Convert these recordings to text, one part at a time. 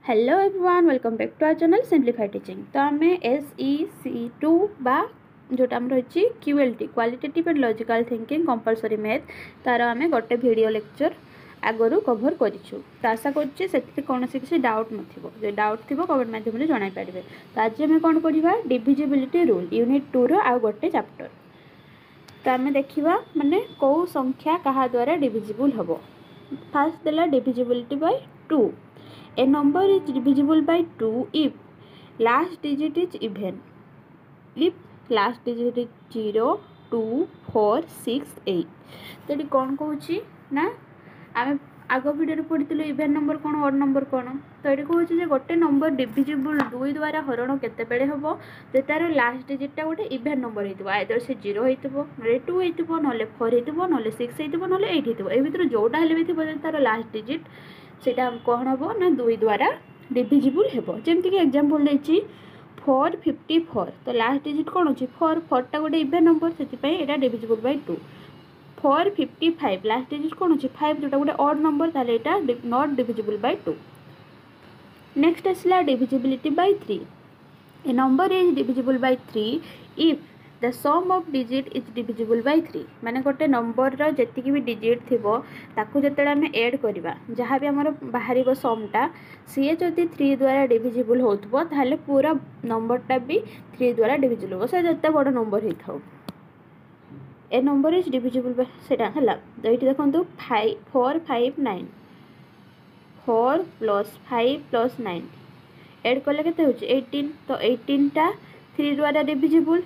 Hello everyone welcome back to our channel simplified teaching. तो आम SEC2 बा जोटा रही QLT qualitative and logical thinking compulsory math तार आम गोटे वीडियो लेक्चर आगु कभर करूँ। तो आशा करुँचे कौन किसी डाउट नथिबो, जो डाउट थी कमेंट माध्यम जन पारे। तो आज आम कौन पढ़ा डिविजिबिलिटी रूल यूनिट 2 रो गोटे चैप्टर। तो आम देखा माने कौ संख्या कहा द्वारा डिविजिबल हम। फास्ट देला divisibility bye 2। A number is divisible by 2 if last digit is even, if last digit is 0, 2, 4, 6, 8। तो ये कौन कहूँ ना आम आग वीडियो पढ़ी इभेन नंबर कौन ऑड नंबर कौन। तो ये कहूँ गोटे नंबर डिविजिबल 2 द्वारा हरण केते बेले हम जो तार लास्ट डिजिटा गोटे इभेन नंबर हो आइदर से 0 हो 2 हो ना 4 हो ना 6 हो ना 8 हो ए भर जोटा भी थी तार लास्ट डिजिट सेटा कौन हम ना 2 द्वारा डिविजिबल हेबो। जेमती कि एग्जांपल देछि 454। तो लास्ट डिजिट कौन अच्छी 4 टा गोटे इभेन नंबर से एटा डिविजिबल बाय 2। 455 लास्ट डिजिट कौन अच्छी 5 जोटा गोटे ऑड नंबर ताले एटा नॉट डिविजिबल बाय 2। नेक्स्ट आसला divisibility by 3। A number is divisible by 3 if the sum of digit is divisible by 3। माने गोटे नंबर रो जति भी डिजिट थिबो ताकू जतले हम ऐड करबा जहाँ भी हमर बाहरिबो समटा सी जदि 3 द्वारा डिविजिबल होतबो ताहले पूरा नंबरटा भी 3 द्वारा डिविजिबल हो से जत्ते बड़ नंबर हे थाउ। A number is divisible by सेटा हला। तो एठी देखंतु 4 5 9 4 + 5 + 9 ऐड कले केते होची 18। तो 18 टा 3 द्वारा डिविजिबल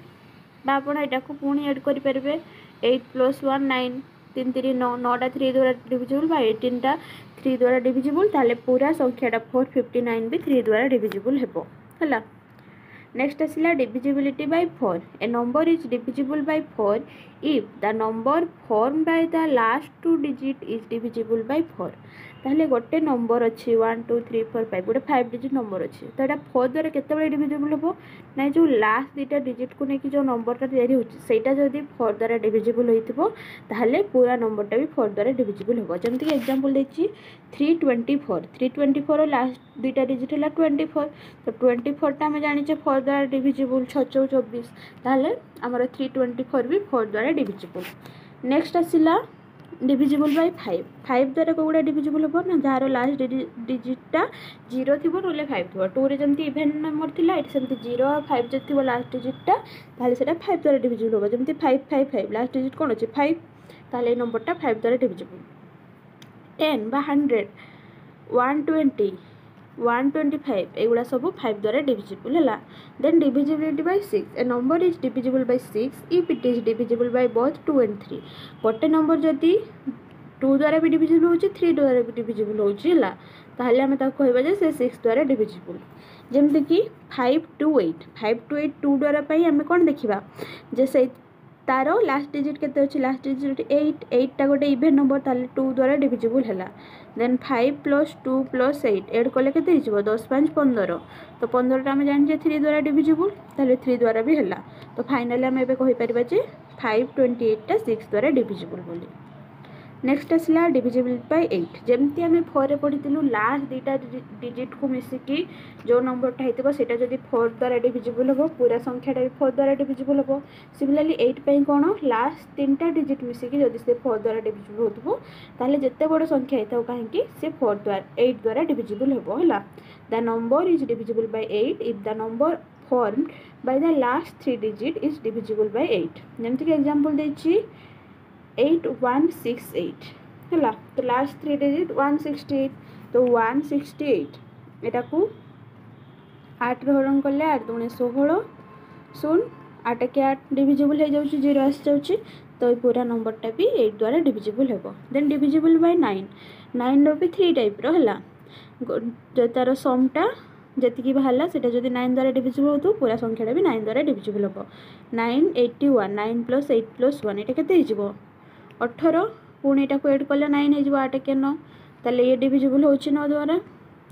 आप पुणी एड करेंगे 8 + 1 9 3 3 9 9 टा 3 द्वारा डिविजिबल 18 टा 3 द्वारा डिविजिबल ताले पूरा संख्याटा 459 भी 3 द्वारा डिविजिबल हेबो हला। नेक्स्ट आसला divisibility bye 4। A number is divisible bye 4 if the number form by the last 2 digit is divisible bye 4। ताहले गोटे नंबर अच्छी 1 2 3 4 5 गोटे 5 डिजिट नंबर अच्छी तो यहाँ 4 द्वारा केते डिविजिबल हम ना जो लास्ट 2टा डिजिट को लेकिन जो नंबरटा तैयारी होटा जदि 4 द्वारा डिविजिबल हो ताहले पूरा नंबरटा भी 4 द्वारा डिविजिबल हो। जमती एग्जांपल देछि 324 लास्ट 2टा डिजिट है 24। तो 24 टा आम जाने 4 द्वारा डिविजिबल 6 4 24 ताहले आमर 324 भी 4 द्वारा डिविजिबल। नेक्स्ट आसला डिविजिबल बाय 5। 5 द्वारा कौड़ा डिविजिबल हम ना जार लास्ट डिजिटा 0 थी ना 5 थी 2 रे जमती इभेन नंबर थिला एठी सेमती 0 और 5 जति थी लास्ट डिजिटा ताहले सेटा 5 द्वारा डिविजिबल हो। जमती 555 लास्ट डिजिट कौन अच्छे 5 ताहले नंबरटा 5 द्वारा डिविजिबल। 10 बा 100 120 125 एगुड़ा सब 5 द्वारा डिविजिबल है। Then divisibility by 6। A number is divisible by 6 if it is divisible by both 2 and 3। गोटे नंबर जदि 2 द्वारा भी डिविजिबल हो 3 द्वारा भी डिविजिबल होगा ताहले आम कहवा जे से 6 द्वारा डिविजिबल। जमती कि 5 to 8 2 द्वारा आम कौन देखा जे से तार लास्ट डिजिट केते अछि लास्ट डिजिट 8 टा गोटे इभेन नंबर ताले 2 द्वारा डिविजिबल हैला। देन 5 + 2 + 8 ऐड कले केते हिजबो 10 5 15। तो 15 टा हम जानि जे 3 द्वारा डिविजिबल ताले 3 द्वारा भी हैला। तो फाइनली हम एबे कहि परिबा जे 528 टा 6 द्वारा डिविजिबल बोली। नेक्स्ट आसला डिविजिबिलिटी बाय 8। जमती आम 4 रे पढ़ी लास्ट 2टा डिजिट को मिसिकी जो नंबरटा होता है जब 4 द्वारा डिविजिबल हम पूरा संख्याटा भी 4 द्वारा डिविजिबल हम। सिमिलरली 8 पे कौन लास्ट 3टा डिजिट मिसिकी जब से 4 द्वारा डिविजिबल हो ताहले जिते बड़ संख्या होता कहीं से 8 द्वारा डिविजिबल हम है। The number is divisible bye 8 if the number formed by the last 3 digit is divisible bye 8। जमती एग्जांपल देछि 8168 है। तो लास्ट 3 डिजिट 168 तो 168 एटा को 8 हरण कले 8 दूनी 16 0 8 के 8 डिविजिबल हो जाउची 0 आस जाउची तो पूरा नंबरटा भी 8 द्वारा डिविजिबल हेबो। देन डिविजिबल बाय 9 रो भी 3 टाइप रो हला जो तार समटा जति बाहर से जब 9 द्वारा डिविजिबल हो तो पूरा संख्याटा भी 9 द्वारा डिविजिबल हम। 981 9 + 8 + 1 एटा केते हिजबो 18 पुणी एटा एड कले 9 हो 8 के 9 ताले ये डिविजिबल होची 9 द्वारा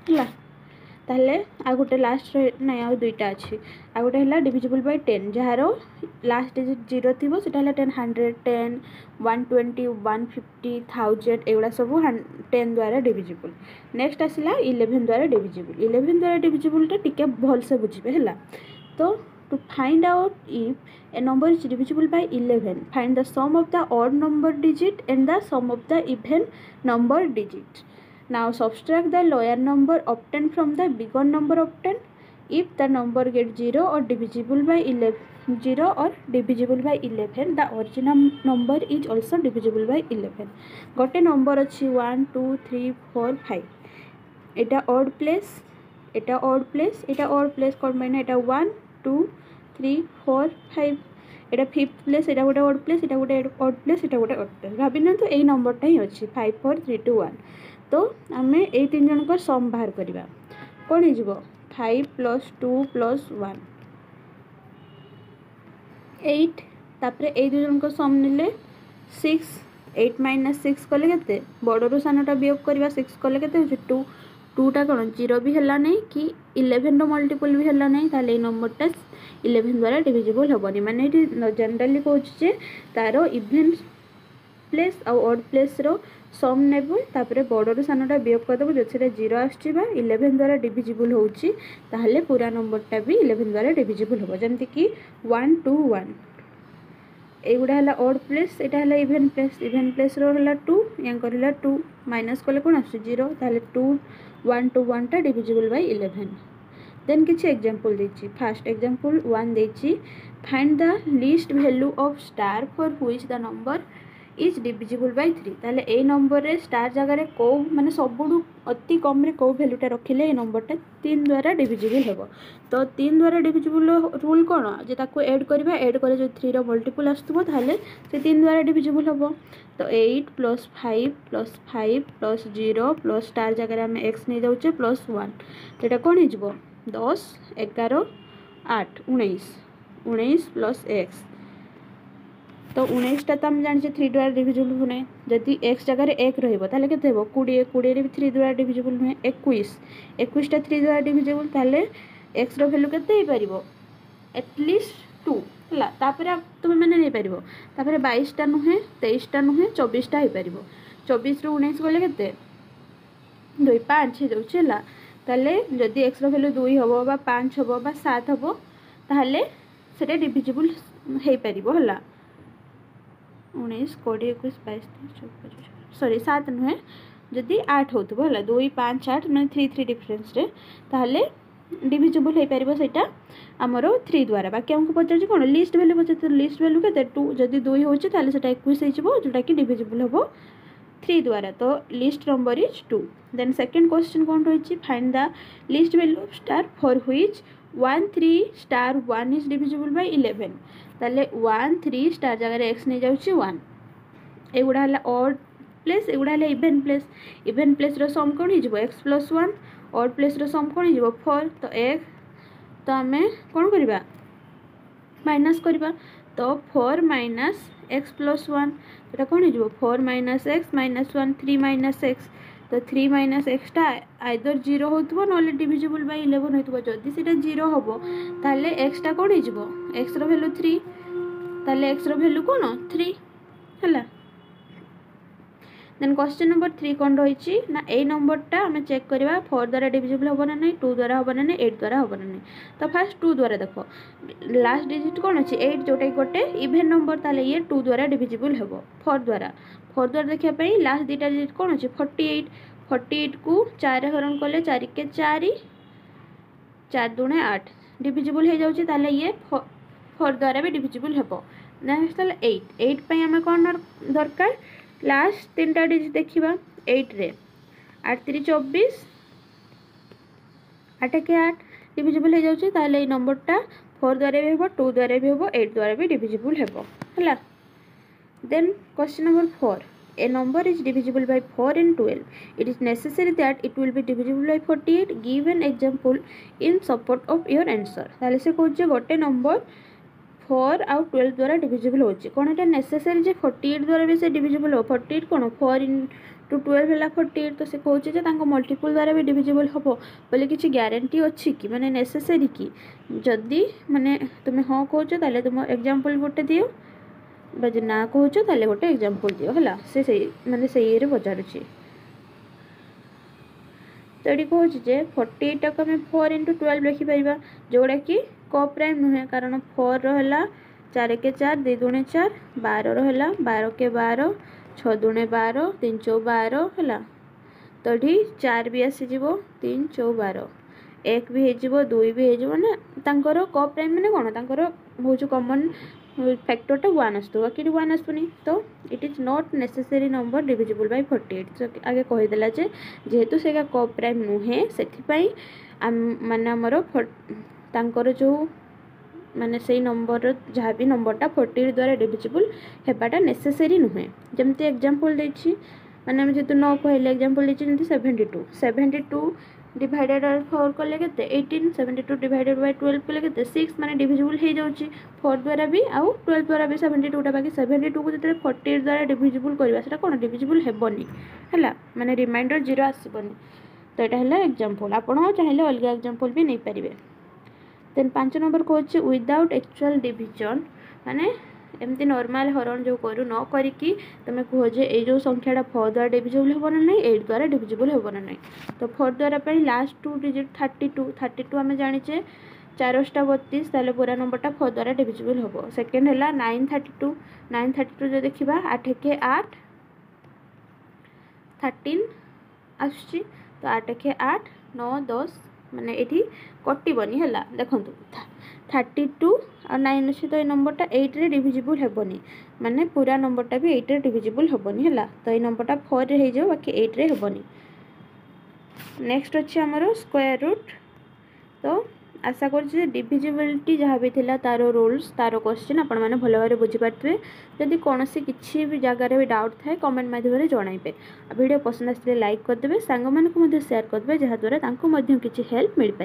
है। ताहले आ गोटे लास्ट ना आ दुईटा अच्छी आ गोटे है divisible by 10 jar last digit 0 थी से 10 100 10 120 150 1000 एगुड़ा सब 10 द्वारा डिविजिबल। नेक्स्ट आसला 11 द्वारा डिविजिबल। 11 द्वारा डिविजिबलटा टिके भलसे बुझे है। तो to find out if a number is divisible by 11, find the sum of the odd number digit and the sum of the even number digit. Now subtract the lower number obtained from the bigger number obtained. If the number gets 0 or divisible by 11, 0 or divisible by 11, the original number is also divisible by 11. गोटे number अच्छी 1 2 3 4 5 एटा odd place, एटा odd place, एटा odd place कौन मैंने एटा 1 2 3 4 5 एटा fifth place, एटा गोटे odd place, एटा गोटे odd place, एटा गोटे odd place। भाभी ना तो यही नंबरटा ही अच्छी 5 4 3 2 1। तो आम ये 3 जन को सम बाहर करवा कौन हो 5 + 2 + 1 8 तापर ये 2 जन को सम नेले 6 8 - 6 कले के बड़रू सानटा वियोग करवा 6 कले के 2 2टा कौन 0 भी है नहीं कि 11 रो मल्टीपल भी है नहीं ताले नंबरटा 11 द्वारा डिविजिबल हेनी माने जनरली कहूँ तार इभेन प्लेस आउ ऑड प्लेस रो सम नेबो तापर बड़रू सानटा वियोग करदेबो जो 0 आसछि बा 11 द्वारा डिविजिबल होउछि ताहले पूरा नंबरटा भी 11 द्वारा डिविजिबल होबो जेमति कि 1 2 1 एगुड़ा है ऑड प्लेस एटा है इभेन प्लेस रो है 2 यांकर है 2 माइनस कले कौन आस 0 ताहले 2 1 2 1 टा डिविजिबल बाय 11। देन किछि एग्जांपल देछि फर्स्ट एग्जांपल 1 देछि find the least value of star for which the number is divisible by 3 ताहले ए नंबर रे स्टार जगह रे को माने सबुडू अति कम रे को वैल्यूटा रखिले ए नंबरटा 3 द्वारा डिविजिबल हेबो। तो 3 द्वारा डिविजिबल रूल कोन जे ताको ऐड करबा ऐड करे जो 3 रो मल्टीपल आस्तबो ताहले से 3 द्वारा डिविजिबल हेबो। तो 8 + 5 + 5 + 0 + स्टार जगह रे हम x नै जाउचे +1 तेटा कोन हे जबो 10 11 8 19 19 + x। तो 19टा तो आम जाने 3 द्वारा डिविजिबल नुहे जदि x जगह 1 रहिबो ताले केते हेबो 20 20 रे भी 3 द्वारा डिविजिबल नुहे 21 21टा 3 द्वारा डिविजिबल ताले x रो वैल्यू केते हे परिबो एटलीस्ट 2 हला तापर तुम माने नै परिबो तापर 22टा नुहे 23टा नुहे 24टा हे परिबो 24 रो 19 गले केते 2 5 हे जाउछ हला ताले जदि x रो वैल्यू 2 हबो बा 5 हबो बा 7 हबो ताले सेटा डिविजिबल हे परिबो हला 19 20 21 22 24 सॉरी 7 नुहे जदि 8 होतबो हला 2 5 8 माने 3 3 डिफरेंस रे ताहले डिविजिबल हे परिबो सेटा हमरो 3 द्वारा बाकी हमको पचार कोन लिस्ट वैल्यू पचार तो लिस्ट वैल्यू केते 2 जदि 2 होचे ताहले सेटा 21 हे जबो जोटा कि डिविजिबल होबो 3 द्वारा। तो least number is 2। Then second question कोन रहिछि find the least value of star for which 1 3 star 1 is divisible by 11 ताले 1 3 स्टार जगह रे x नै जाउछि 1 एगुडा हला ऑड प्लेस एगुडा हला इवन प्लेस रो सम कोन हिजबो x + 1 ऑड प्लेस रो सम कोन हिजबो 4 तो x तो हमें कोन करबा माइनस करबा तो 4 - x + 1 एटा कोन हिजबो 4 - x - 1 3 - x तो 3 - x टा आइदर 0 होतबो नले डिविजिबल बाय 11 होतबो जदि सेटा 0 होबो ताले x टा कोन हिजबो x रो वैल्यू 3 ताले x रो वैल्यू कोन 3 हला। देन क्वेश्चन नंबर 3 कोन रहिछि ना ए नंबरटा हमें चेक करबा 4 द्वारा डिविजिबल होबो ना नै 2 द्वारा होबो ना नै 8 द्वारा होबो ना नै। तो फर्स्ट 2 द्वारा देखो लास्ट डिजिट कोन अछि 8 जोटे गोटे इवन नंबर ताले ये 2 द्वारा डिविजिबल हेबो 4 द्वारा देखिया पई लास्ट दुटा डिजिट कोन अछि 48 48 को 4 हरण करले 4 के 4 4 दूने 8 डिविजिबल हे जाउछि ताले ये 4 द्वारा भी डिविजिबल हेबो। नेक्स्ट ताले 8 पई हमें कोन दरकार लास्ट 3टा डिजिट देखिबा 8 रे 8 3 24 8 के 8 डिविजिबल हे जाउछि ताले ए नंबरटा 4 द्वारा भी हेबो 2 द्वारा भी हेबो 8 द्वारा भी डिविजिबल हेबो हला। Then question number 4 a number is divisible by 4 and 12 it is necessary that it will be divisible by 48 give an example in support of your answer ताले से कहउछ गोटे नंबर 4 आउ 12 द्वारा डिविजिबल होछि कोन एटा नेसेसरी जे 48 द्वारा भी से डिविजिबल हो 48 कोन 4 * टू 12 है 48 तो से कहूँ मल्टीपल द्वारा भी डिविजिबल हम बोले किसी ग्यारंटी अच्छी कि माने नेसेसरी कि जदि माने तुम्हें हाँ कहे तुम एग्जांपल गोटे दियो बाज ना कहूँ गोटे एग्जांपल दियो है से माने से ये पचारुची तो ये कहूँ 48 टाक आम 4 × 12 लिखिपर जोड़ा कि क प्राइम नुहे कारण 4 रहा 4 के 4 2 दूणे 4 12 रहा 12 के 12 6 दूणे 12 3 चौ 12 है तो ये 4 भी आसीज 3 चौ 12 1 भी हो 2 भी हो ना तांकर क प्राइम माने कौन तांकर हूँ कॉमन फैक्टरटा 1 आसतु बाकी 1 आसुनी तो it is not necessary number divisible by 48 तो आगे कहीदेला जेहेतु से क प्राइम नुहे से माने आमर तांकर जो माने से नंबर जहाँ भी नंबरटा 48 द्वारा डिविजिबल हेबाटा नेसेसरी नुहे जमती एग्जांपल देछि माने हम जेतु न कहले एग्जांपल देछि जमती 72 डिवाइडेड 4 कले केते 18 72 डिवाइडेड बाय 12 कले केते 6 माने डिविजिबल हे जाउची 4 द्वारा भी आउ 12 द्वारा भी 72 टा बाकी 72 को जते 48 द्वारा डिविजिबल करबा सेटा कोन डिविजिबल हेबनी हला माने रिमाइंडर 0 आसीबनी तो एटा हला एग्जांपल आपण चाहिले अलग एग्जांपल भी नै परिबे देन 5 नंबर कहूँ विदाउट एक्चुअल डिविजन माने एमती नॉर्मल हरण जो करू न करिकी तुम कह जे जो संख्याटा 4 द्वारा डिविजिबल हो ना नहीं 8 द्वारा डिविजिबल हो ना नहीं तो 4 द्वारा पे लास्ट 2 डिजिट 32 आम जाचे 4 टा 32 ताले पूरा नंबरटा 4 द्वारा डिविजिबल हम सेकेंड है 932 जो देखा 8 के 8 13 आसुची तो 8 के 8 9 10 माने ये कटबनी है देखो 32 और 9 अच्छे तो ये नंबरटा 8 रे डिविजिबल हेबनी माने पूरा नंबरटा भी 8 रे डिविजिबल हेबनी है तो ये नंबरटा 4 रे हो बाकी 8 रे हेबनी नेक्स्ट अच्छे आमर स्क्वायर रूट तो आशा कर डिविजिबिलिटी जहाँ भी थिला तार रूल्स तार क्वेश्चन आपण मैंने भल भाव बुझीपारे जदि कौन किसी भी जगार भी डाउट थाए कमेंट माध्यम जनइबे वीडियो पसंद आसले लाइक करदे सांग मानक शेयर करदे जहाँद्वारा किसी हेल्प मिल पाए।